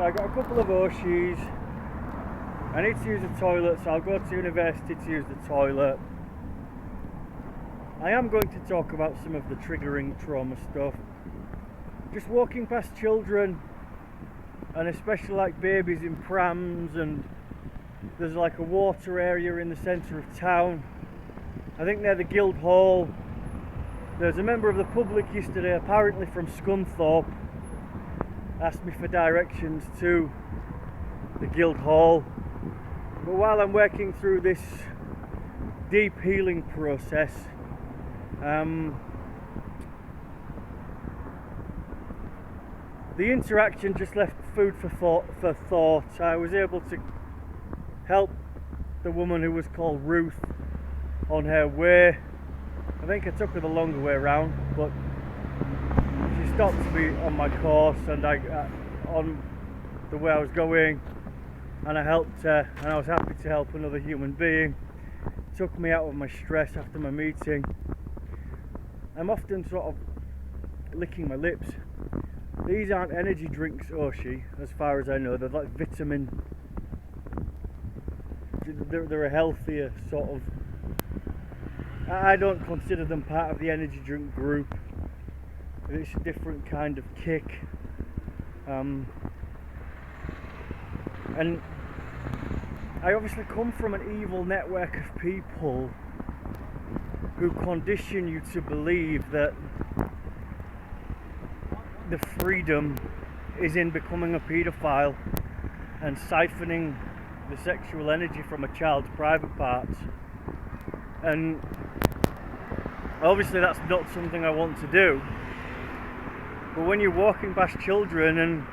So I got a couple of Oshis. I need to use the toilet, so I'll go to university to use the toilet. I am going to talk about some of the triggering trauma stuff. Just walking past children, and especially like babies in prams, and there's like a water area in the centre of town. I think near the Guildhall. There's a member of the public yesterday, apparently from Scunthorpe, asked me for directions to the Guildhall. But while I'm working through this deep healing process, the interaction just left food for thought. I was able to help the woman who was called Ruth on her way. I think I took her the longer way around, but she stopped me on my course and on the way I was going, and I helped her, and I was happy to help another human being. It took me out of my stress after my meeting. I'm often sort of licking my lips. These aren't energy drinks, Oshi, as far as I know. They're like vitamin. They're a healthier sort of. I don't consider them part of the energy drink group. It's a different kind of kick. And I obviously come from an evil network of people who condition you to believe that the freedom is in becoming a paedophile and siphoning the sexual energy from a child's private parts. And obviously that's not something I want to do. But when you're walking past children and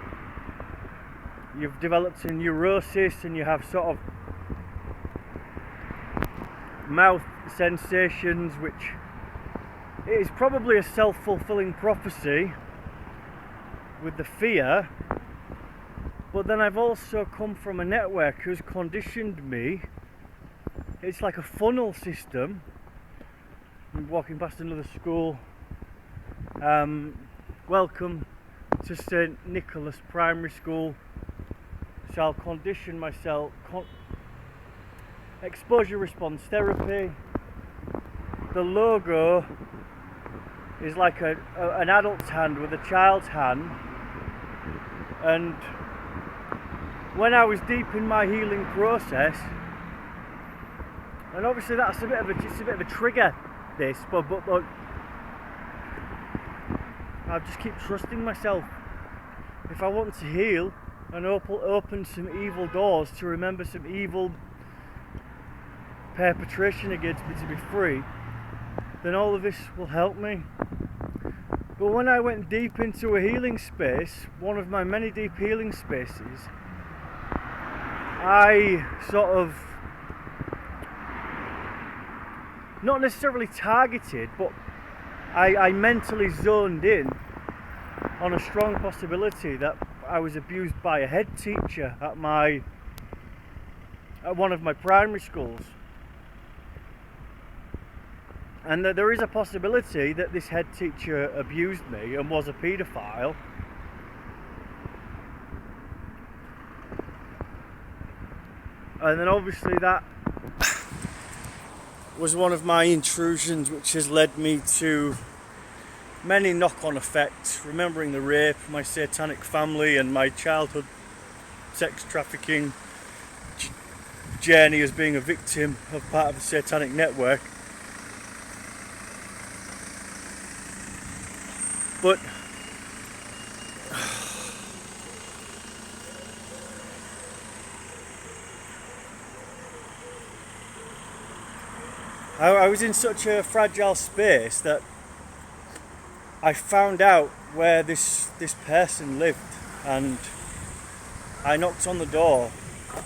you've developed a neurosis and you have sort of mouth sensations, which is probably a self-fulfilling prophecy with the fear, but then I've also come from a network who's conditioned me. It's like a funnel system. I'm walking past another school. Welcome to St. Nicholas Primary School. So I'll condition myself. Exposure response therapy. The logo is like an adult's hand with a child's hand. And when I was deep in my healing process, and obviously that's a bit of a trigger, this, but I just keep trusting myself. If I want to heal and open some evil doors to remember some evil perpetration against me to be free, then all of this will help me. But when I went deep into a healing space, one of my many deep healing spaces, I sort of, not necessarily targeted, but I mentally zoned in on a strong possibility that I was abused by a head teacher at one of my primary schools. And that there is a possibility that this head teacher abused me and was a paedophile. And then obviously that was one of my intrusions, which has led me to many knock-on effects, remembering the rape, my satanic family, and my childhood sex trafficking journey as being a victim of part of the satanic network. But I was in such a fragile space that I found out where this person lived, and I knocked on the door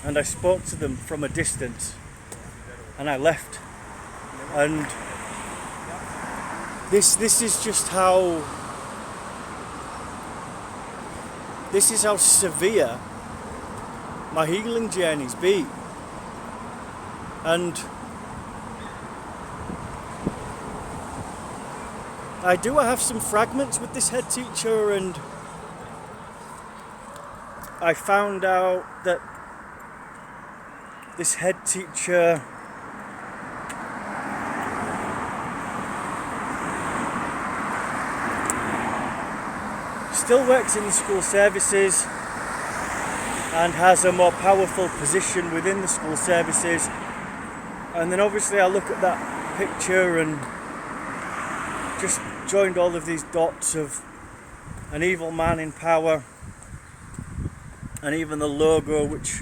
and I spoke to them from a distance, and I left. And this is just how severe my healing journey's been. And I have some fragments with this head teacher, and I found out that this head teacher still works in the school services and has a more powerful position within the school services. And then obviously I look at that picture and just joined all of these dots of an evil man in power, and even the logo, which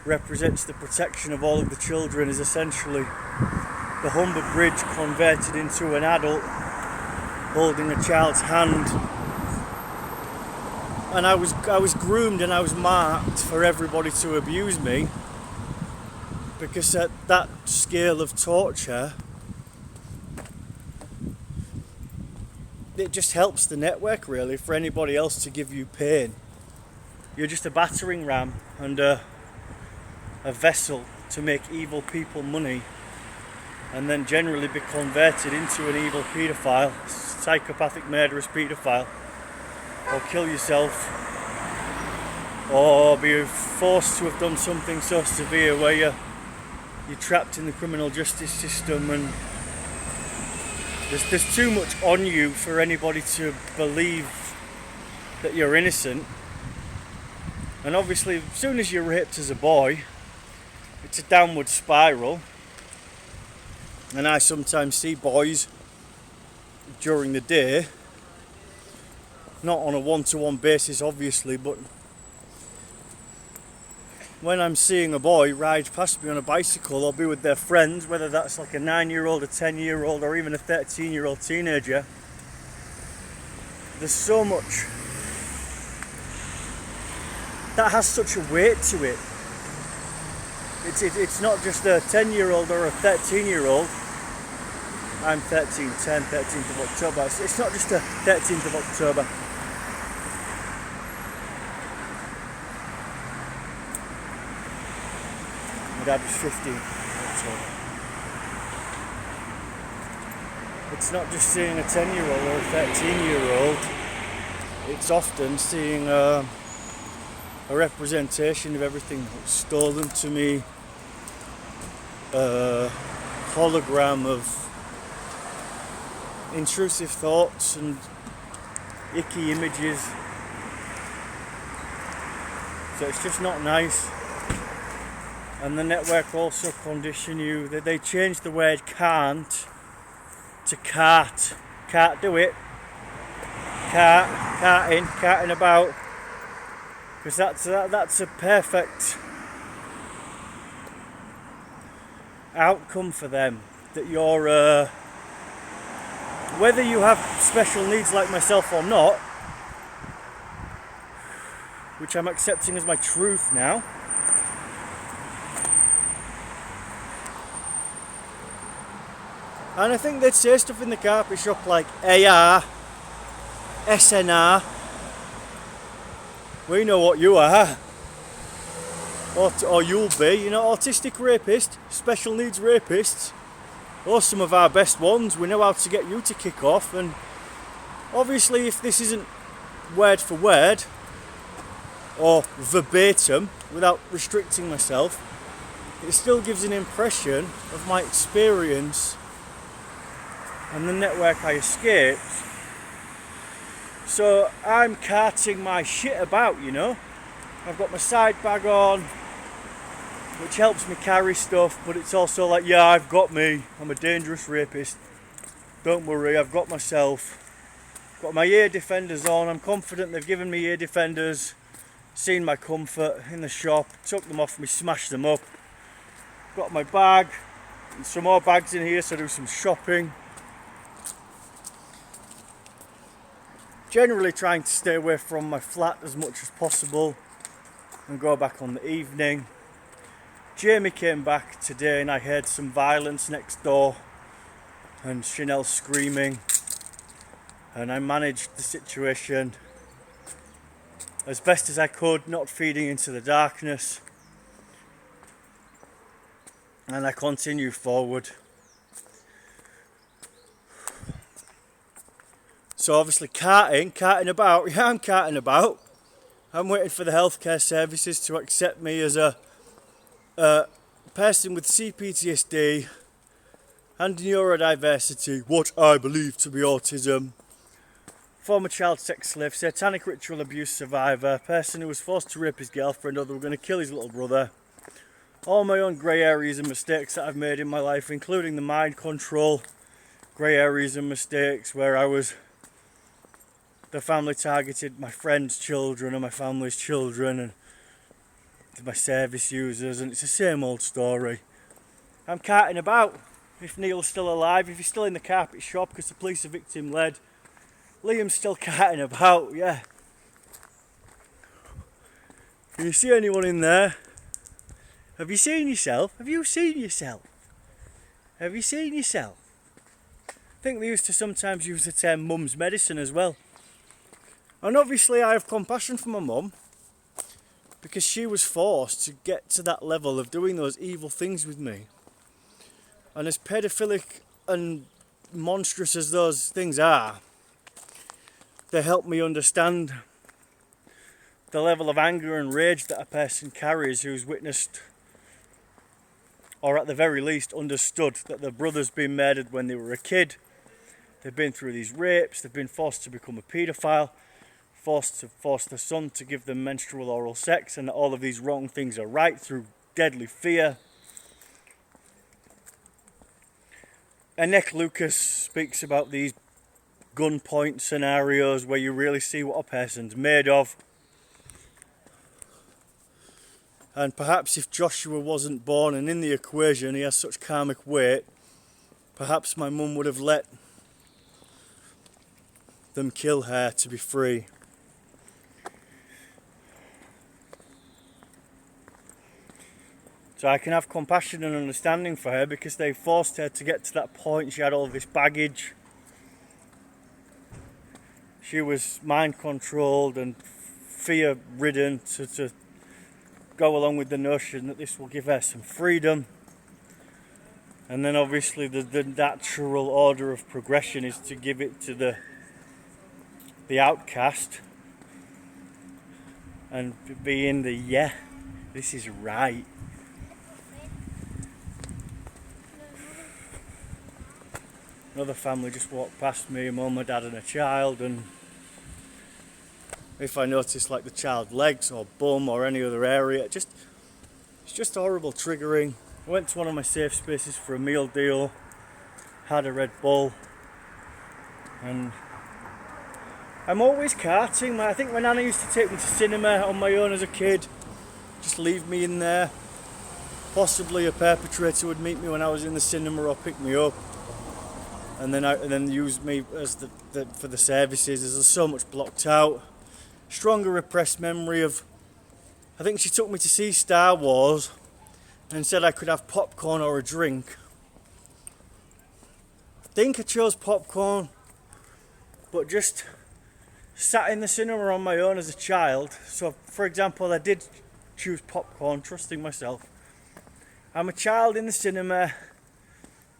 represents the protection of all of the children, is essentially the Humber Bridge converted into an adult holding a child's hand. And I was groomed and I was marked for everybody to abuse me, because at that scale of torture, it just helps the network really for anybody else to give you pain. You're just a battering ram and a vessel to make evil people money, and then generally be converted into an evil paedophile, psychopathic murderous paedophile, or kill yourself, or be forced to have done something so severe where you're trapped in the criminal justice system, and there's too much on you for anybody to believe that you're innocent. And obviously, as soon as you're raped as a boy, it's a downward spiral. And I sometimes see boys during the day, not on a one-to-one basis obviously, but when I'm seeing a boy ride past me on a bicycle or be with their friends, whether that's like a 9-year-old, a 10-year-old, or even a 13-year-old teenager, there's so much that has such a weight to it. It's not just a 10-year-old or a 13-year-old. I'm 13th of October. It's not just a 13th of October. My dad was 15 in October. It's not just seeing a 10-year-old or a 13-year-old. It's often seeing a representation of everything that was stolen to me, a hologram of intrusive thoughts and icky images. So it's just not nice. And the network also condition you that they changed the word can't to cart. Can't do it. Carting about. Because that's a perfect outcome for them. That you're, whether you have special needs like myself or not, which I'm accepting as my truth now, and I think they'd say stuff in the carpet shop like AR, SNR, we know what you are, or you'll be, you know, autistic rapist, special needs rapists, or some of our best ones, we know how to get you to kick off. And obviously if this isn't word for word or verbatim without restricting myself, it still gives an impression of my experience and the network I escaped. So I'm carting my shit about, you know. I've got my side bag on, which helps me carry stuff, but it's also like, yeah, I've got me, I'm a dangerous rapist, don't worry, I've got myself. Got my ear defenders on, I'm confident they've given me ear defenders, seen my comfort in the shop, took them off me, smashed them up. Got my bag, and some more bags in here, so I do some shopping. Generally trying to stay away from my flat as much as possible and go back on the evening. Jamie came back today and I heard some violence next door and Chanel screaming, and I managed the situation as best as I could, not feeding into the darkness, and I continue forward. So obviously carting about, yeah, I'm carting about. I'm waiting for the healthcare services to accept me as a person with CPTSD and neurodiversity, what I believe to be autism, former child sex slave, satanic ritual abuse survivor, person who was forced to rape his girlfriend or they were going to kill his little brother. All my own grey areas and mistakes that I've made in my life, including the mind control grey areas and mistakes where the family targeted my friends' children and my family's children and my service users, and it's the same old story. I'm carting about. If Neil's still alive, if he's still in the carpet shop because the police are victim led, Liam's still carting about, yeah. Can you see anyone in there? Have you seen yourself? Have you seen yourself? Have you seen yourself? I think they used to sometimes use the term mum's medicine as well. And obviously I have compassion for my mum because she was forced to get to that level of doing those evil things with me. And as pedophilic and monstrous as those things are, they help me understand the level of anger and rage that a person carries who's witnessed, or at the very least understood, that their brother's been murdered when they were a kid. They've been through these rapes, they've been forced to become a paedophile, forced to force their son to give them menstrual oral sex, and that all of these wrong things are right through deadly fear. Anneke Lucas speaks about these gunpoint scenarios where you really see what a person's made of. And perhaps if Joshua wasn't born and in the equation he has such karmic weight, perhaps my mum would have let them kill her to be free. So I can have compassion and understanding for her because they forced her to get to that point. She had all this baggage. She was mind controlled and fear ridden to go along with the notion that this will give her some freedom. And then obviously the natural order of progression is to give it to the outcast and be in the yeah, this is right. Another family just walked past me, a mum, a dad and a child, and if I notice like the child's legs or bum or any other area, it's just horrible, triggering. I went to one of my safe spaces for a meal deal, had a Red Bull, and I'm always carting. I think my nana used to take me to cinema on my own as a kid, just leave me in there. Possibly a perpetrator would meet me when I was in the cinema or pick me up. And then use me as for the services. There's so much blocked out. Stronger repressed memory of, I think she took me to see Star Wars and said I could have popcorn or a drink. I think I chose popcorn, but just sat in the cinema on my own as a child. So for example, I did choose popcorn, trusting myself. I'm a child in the cinema,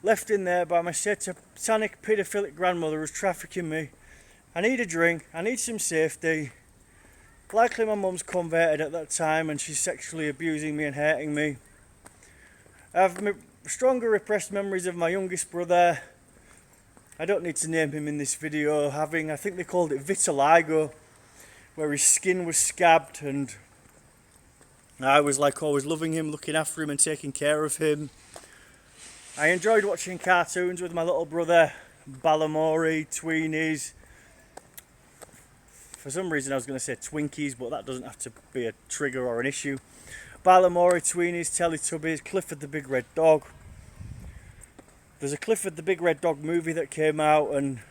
left in there by my satanic paedophilic grandmother who's trafficking me. I need a drink, I need some safety. Likely my mum's converted at that time and she's sexually abusing me and hurting me. I have stronger repressed memories of my youngest brother. I don't need to name him in this video, having, I think they called it vitiligo, where his skin was scabbed, and I was like always loving him, looking after him and taking care of him. I enjoyed watching cartoons with my little brother, Balamori, Tweenies. For some reason I was going to say Twinkies, but that doesn't have to be a trigger or an issue. Balamori, Tweenies, Teletubbies, Clifford the Big Red Dog. There's a Clifford the Big Red Dog movie that came out, and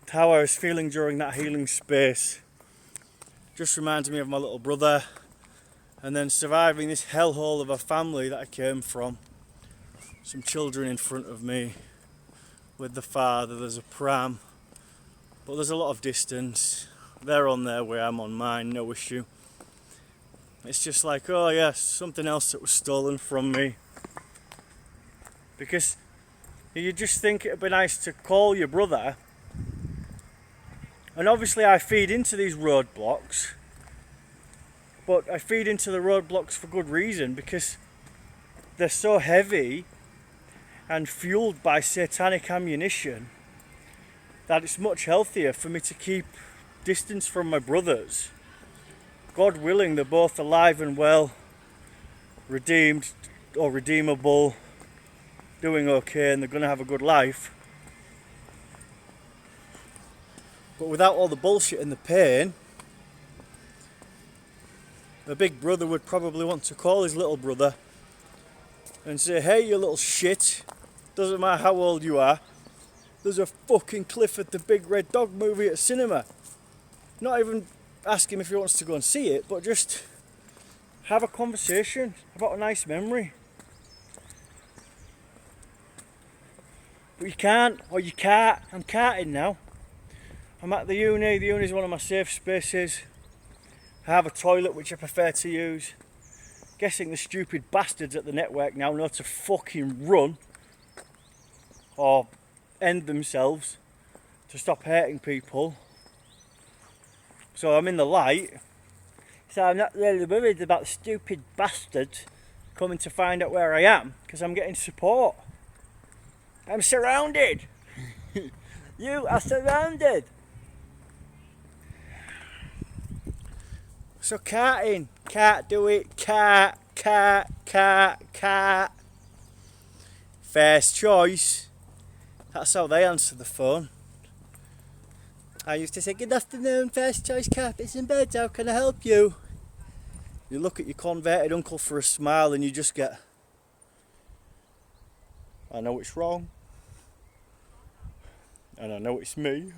how I was feeling during that healing space just reminds me of my little brother. And then surviving this hellhole of a family that I came from. Some children in front of me with the father, there's a pram, but there's a lot of distance. They're on their way, I'm on mine, no issue. It's just like, oh yes, something else that was stolen from me. Because you just think it'd be nice to call your brother And obviously I feed into these roadblocks, but I feed into the roadblocks for good reason, because they're so heavy and fueled by satanic ammunition that it's much healthier for me to keep distance from my brothers. God willing, they're both alive and well, redeemed or redeemable, doing okay, and they're going to have a good life. But without all the bullshit and the pain, the big brother would probably want to call his little brother and say, hey, you little shit, doesn't matter how old you are, there's a fucking Clifford the Big Red Dog movie at cinema. Not even ask him if he wants to go and see it, but just have a conversation about a nice memory. But you can't, or you can't. I'm carting now. I'm at the uni. The uni's one of my safe spaces. I have a toilet which I prefer to use. Guessing the stupid bastards at the network now know to fucking run or end themselves to stop hurting people. So I'm in the light. So I'm not really worried about the stupid bastards coming to find out where I am, because I'm getting support. I'm surrounded. You are surrounded. So carting, can't do it, can't. First choice. That's how they answer the phone. I used to say, good afternoon, first choice carpets and beds, how can I help you? You look at your converted uncle for a smile and you just get, I know it's wrong. And I know it's me.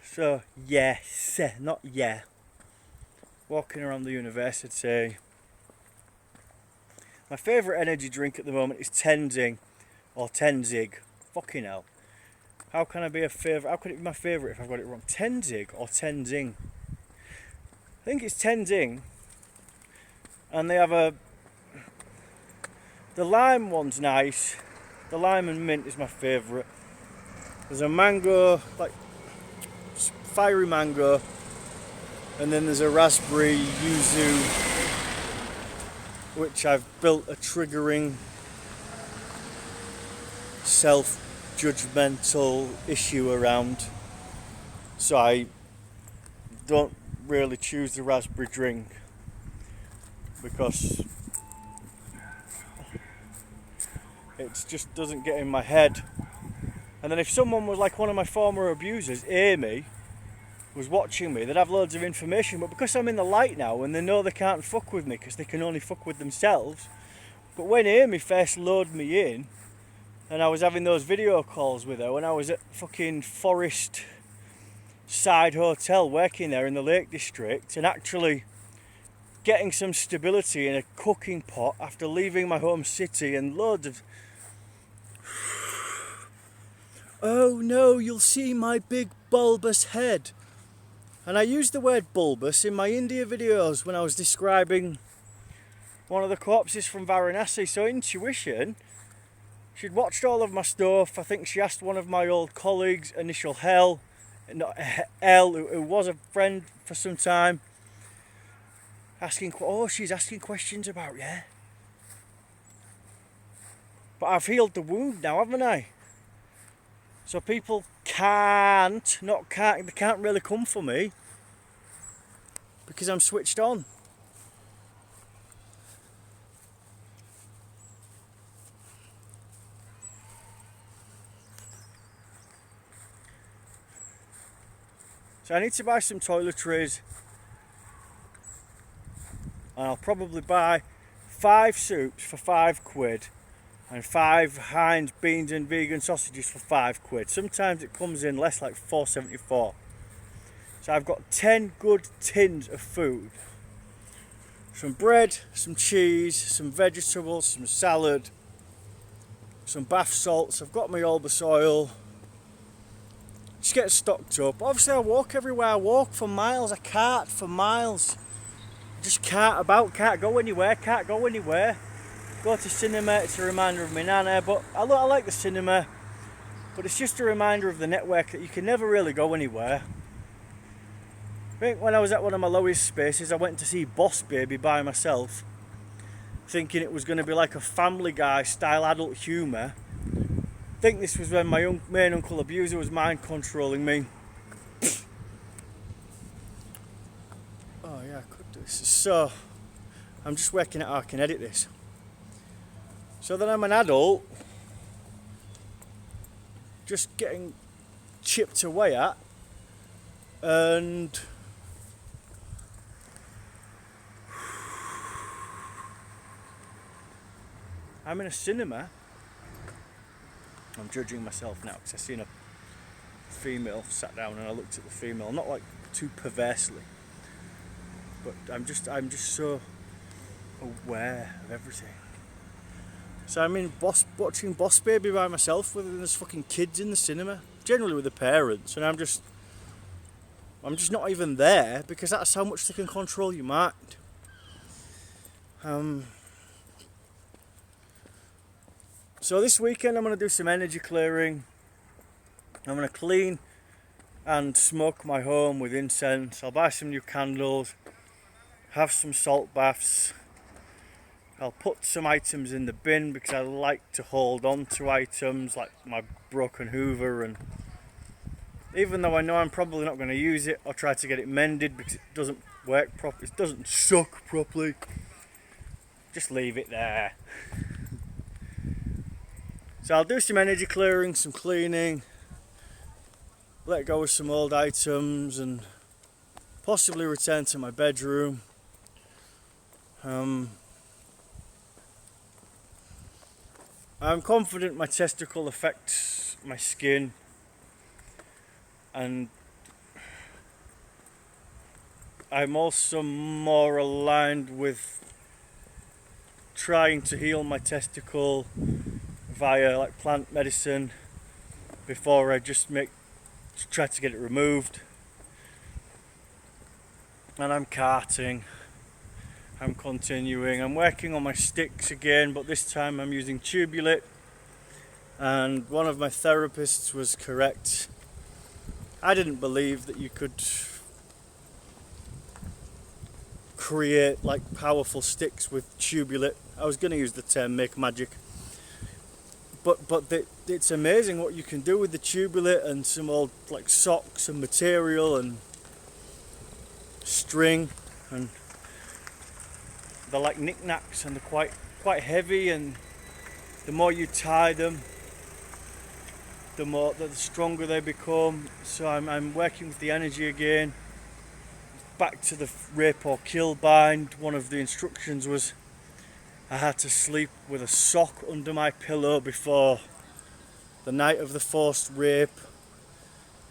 So, yes, not yeah. Walking around the university. My favourite energy drink at the moment is Tenzing or Tenzig. Fucking hell. How can I be a favourite? How could it be my favourite if I've got it wrong? Tenzig or Tenzing? I think it's Tenzing. And they have the lime one's nice. The lime and mint is my favourite. There's a mango, like fiery mango, and then there's a raspberry yuzu, which I've built a triggering self-judgmental issue around. So I don't really choose the raspberry drink because it just doesn't get in my head. And then if someone was like one of my former abusers, Amy, was watching me, they'd have loads of information, but because I'm in the light now and they know they can't fuck with me because they can only fuck with themselves. But when Amy first loaded me in and I was having those video calls with her when I was at fucking Forest Side Hotel working there in the Lake District and actually getting some stability in a cooking pot after leaving my home city and loads of oh no, you'll see my big bulbous head. And I used the word bulbous in my India videos when I was describing one of the corpses from Varanasi. So intuition, she'd watched all of my stuff. I think she asked one of my old colleagues, initial L, who was a friend for some time, she's asking questions about, yeah. But I've healed the wound now, haven't I? So people they can't really come for me because I'm switched on. So I need to buy some toiletries, and I'll probably buy 5 soups for £5 and 5 Heinz beans and vegan sausages for £5. Sometimes it comes in less, like £4.74. So I've got 10 good tins of food. Some bread, some cheese, some vegetables, some salad, some bath salts. I've got my Albus oil. Just get stocked up. Obviously I walk everywhere. I walk for miles. I cart for miles. I just cart about, can't go anywhere. go to cinema, it's a reminder of my nana, but I like the cinema, but it's just a reminder of the network that you can never really go anywhere. I think when I was at one of my lowest spaces, I went to see Boss Baby by myself, thinking it was going to be like a Family Guy style adult humour. I think this was when my main uncle abuser was mind controlling me. Oh yeah, I could do this. So, I'm just working out how I can edit this. So that I'm an adult, just getting chipped away at, and I'm in a cinema. I'm judging myself now because I seen a female sat down and I looked at the female, not like too perversely, but I'm just so aware of everything. So I'm watching Boss Baby by myself with there's fucking kids in the cinema, generally with the parents, and I'm just not even there because that's how much they can control your mind. So this weekend I'm going to do some energy clearing. I'm going to clean and smoke my home with incense. I'll buy some new candles, have some salt baths. I'll put some items in the bin because I like to hold on to items like my broken Hoover, and even though I know I'm probably not going to use it, I'll try to get it mended because it doesn't work properly. It doesn't suck properly. Just leave it there. So I'll do some energy clearing, some cleaning, let go of some old items and possibly return to my bedroom. I'm confident my testicle affects my skin, and I'm also more aligned with trying to heal my testicle via like plant medicine before I just try to get it removed. And I'm carting, I'm continuing, I'm working on my sticks again, but this time I'm using Tubulit, and one of my therapists was correct. I didn't believe that you could create like powerful sticks with Tubulit. I was going to use the term make magic, but it's amazing what you can do with the Tubulit and some old like socks and material and string, and they're like knickknacks and they're quite heavy, and the more you tie them, the stronger they become. So I'm working with the energy again. Back to the rape or kill bind. One of the instructions was I had to sleep with a sock under my pillow before the night of the forced rape.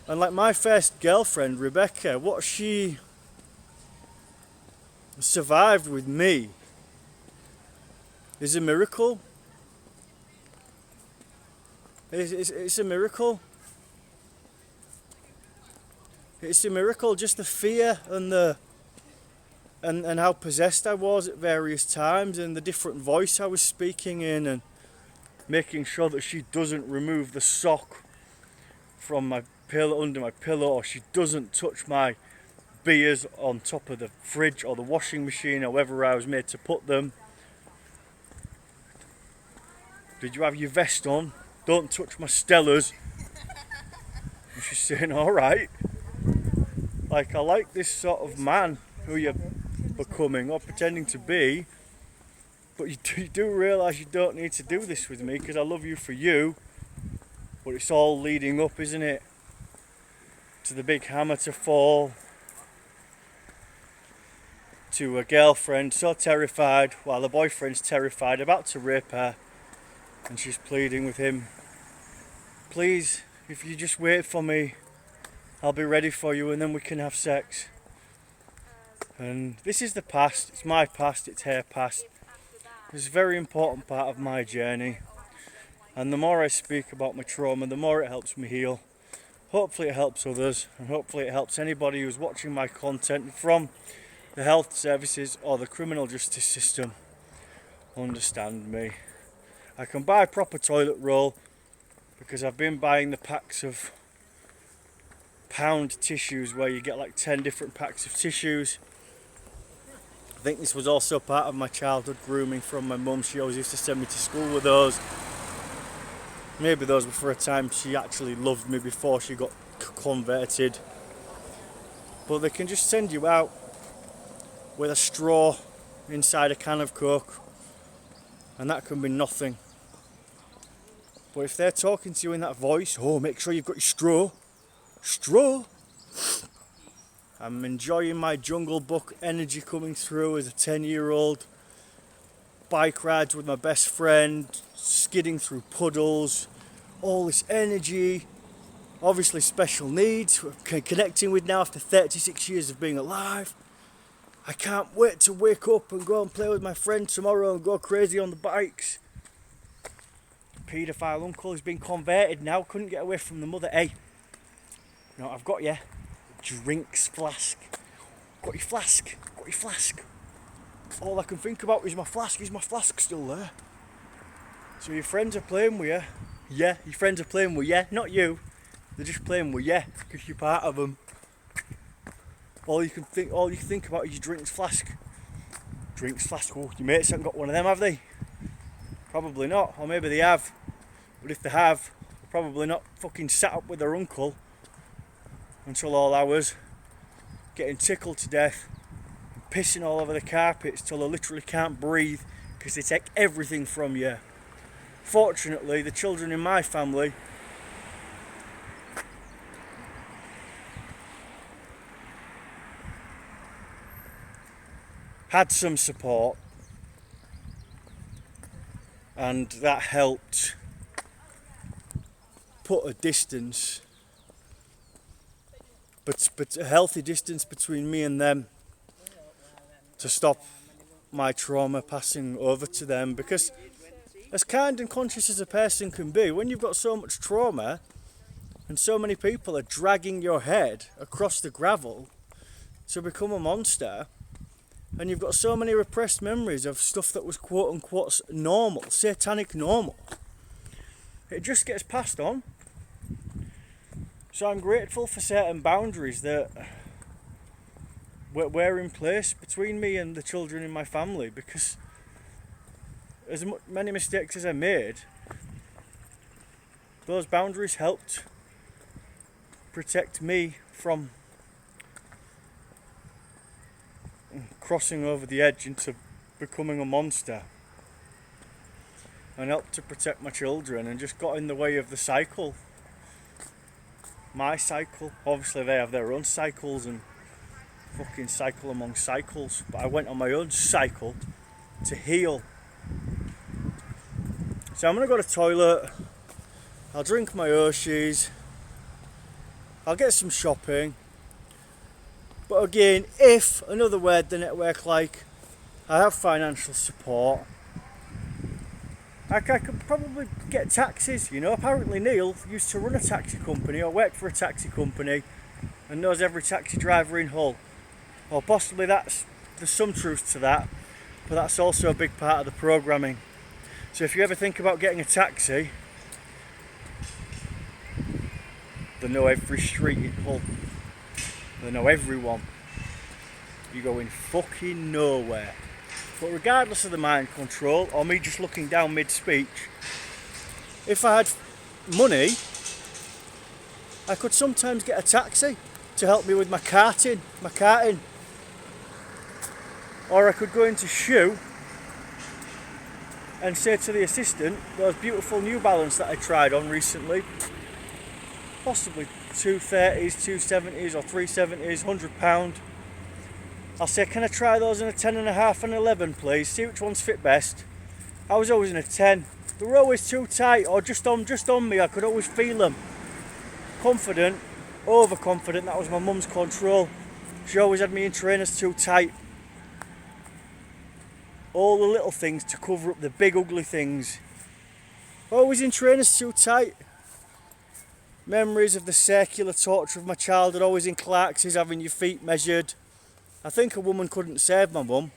And like my first girlfriend, Rebecca, what she survived with me is a miracle. It's a miracle. It's a miracle, just the fear and and how possessed I was at various times, and the different voice I was speaking in, and making sure that she doesn't remove the sock from my pillow, under my pillow, or she doesn't touch my beers on top of the fridge or the washing machine, however I was made to put them. Did you have your vest on? Don't touch my Stellas. And she's saying, alright. Like, I like this sort of man who you're becoming or pretending to be, but you do realise you don't need to do this with me because I love you for you, but it's all leading up, isn't it, to the big hammer to fall, to a girlfriend so terrified while the boyfriend's terrified, about to rape her, and she's pleading with him, please, if you just wait for me, I'll be ready for you and then we can have sex. And this is the past, it's my past, it's her past. It's a very important part of my journey, and the more I speak about my trauma, the more it helps me heal. Hopefully it helps others, and hopefully it helps anybody who's watching my content from the health services or the criminal justice system. understand me. I can buy proper toilet roll because I've been buying the packs of pound tissues where you get like 10 different packs of tissues. I think this was also part of my childhood grooming from my mum. She always used to send me to school with those. Maybe those were for a time she actually loved me before she got converted. But they can just send you out with a straw inside a can of Coke, and that can be nothing. But if they're talking to you in that voice, oh, make sure you've got your straw. I'm enjoying my Jungle Book energy coming through as a 10-year-old. Bike rides with my best friend, skidding through puddles, all this energy. Obviously special needs, connecting with now after 36 years of being alive. I can't wait to wake up and go and play with my friend tomorrow and go crazy on the bikes. Paedophile uncle has been converted now, couldn't get away from the mother. Hey, you know what I've got you? Drinks flask. Got your flask, got your flask. All I can think about is my flask. Is my flask still there? So your friends are playing with you. Yeah, your friends are playing with you, not you. They're just playing with you because you're part of them. All you think about is your drinks flask. Drinks flask. Oh, your mates haven't got one of them, have they? Probably not, or maybe they have. But if they have, they're probably not fucking sat up with their uncle until all hours, getting tickled to death, pissing all over the carpets till they literally can't breathe because they take everything from you. Fortunately, the children in my family had some support, and that helped put a distance, but a healthy distance between me and them to stop my trauma passing over to them. Because as kind and conscious as a person can be, when you've got so much trauma and so many people are dragging your head across the gravel to become a monster, and you've got so many repressed memories of stuff that was quote unquote normal, satanic normal, it just gets passed on. So I'm grateful for certain boundaries that were in place between me and the children in my family, because as many mistakes as I made, those boundaries helped protect me from crossing over the edge into becoming a monster, and helped to protect my children, and just got in the way of the cycle. My cycle. Obviously they have their own cycles and fucking cycle among cycles, but I went on my own cycle to heal. So I'm gonna go to the toilet, I'll drink my Oshis, I'll get some shopping. But again, if, another word the network like, I have financial support, I could probably get taxis, you know. Apparently Neil used to run a taxi company or work for a taxi company and knows every taxi driver in Hull. Or possibly there's some truth to that, but that's also a big part of the programming. So if you ever think about getting a taxi, they know every street in Hull. They know everyone. You're going fucking nowhere. But regardless of the mind control or me just looking down mid-speech, if I had money, I could sometimes get a taxi to help me with my carting. Or I could go into Shoe and say to the assistant, those beautiful New Balance that I tried on recently, possibly 230s, 270s or 370s, £100. I'll say, can I try those in a 10.5 and 11 please, see which ones fit best. I was always in a 10, they were always too tight or just on me, I could always feel them. Confident, overconfident, that was my mum's control. She always had me in trainers too tight. All the little things to cover up the big ugly things. Always in trainers too tight. Memories of the circular torture of my childhood, always in Clark's, having your feet measured. I think a woman couldn't save my mum.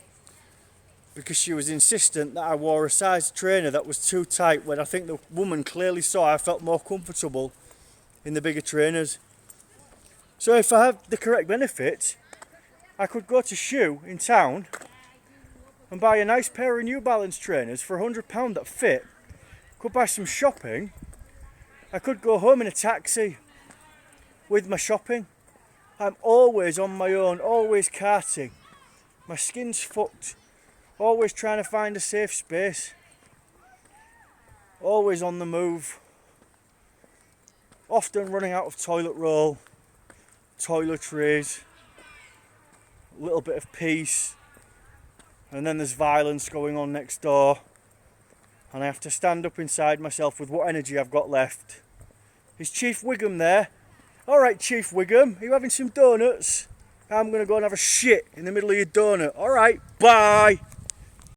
because she was insistent that I wore a size trainer that was too tight, when I think the woman clearly saw I felt more comfortable in the bigger trainers. So if I have the correct benefits, I could go to Shoe in town and buy a nice pair of New Balance trainers for £100 that fit. Could buy some shopping. I could go home in a taxi with my shopping. I'm always on my own, always carting. My skin's fucked. Always trying to find a safe space. Always on the move. Often running out of toilet roll, toiletries, a little bit of peace, and then there's violence going on next door, and I have to stand up inside myself with what energy I've got left. Is Chief Wiggum there? Alright, Chief Wiggum, are you having some donuts? I'm going to go and have a shit in the middle of your donut. Alright, bye!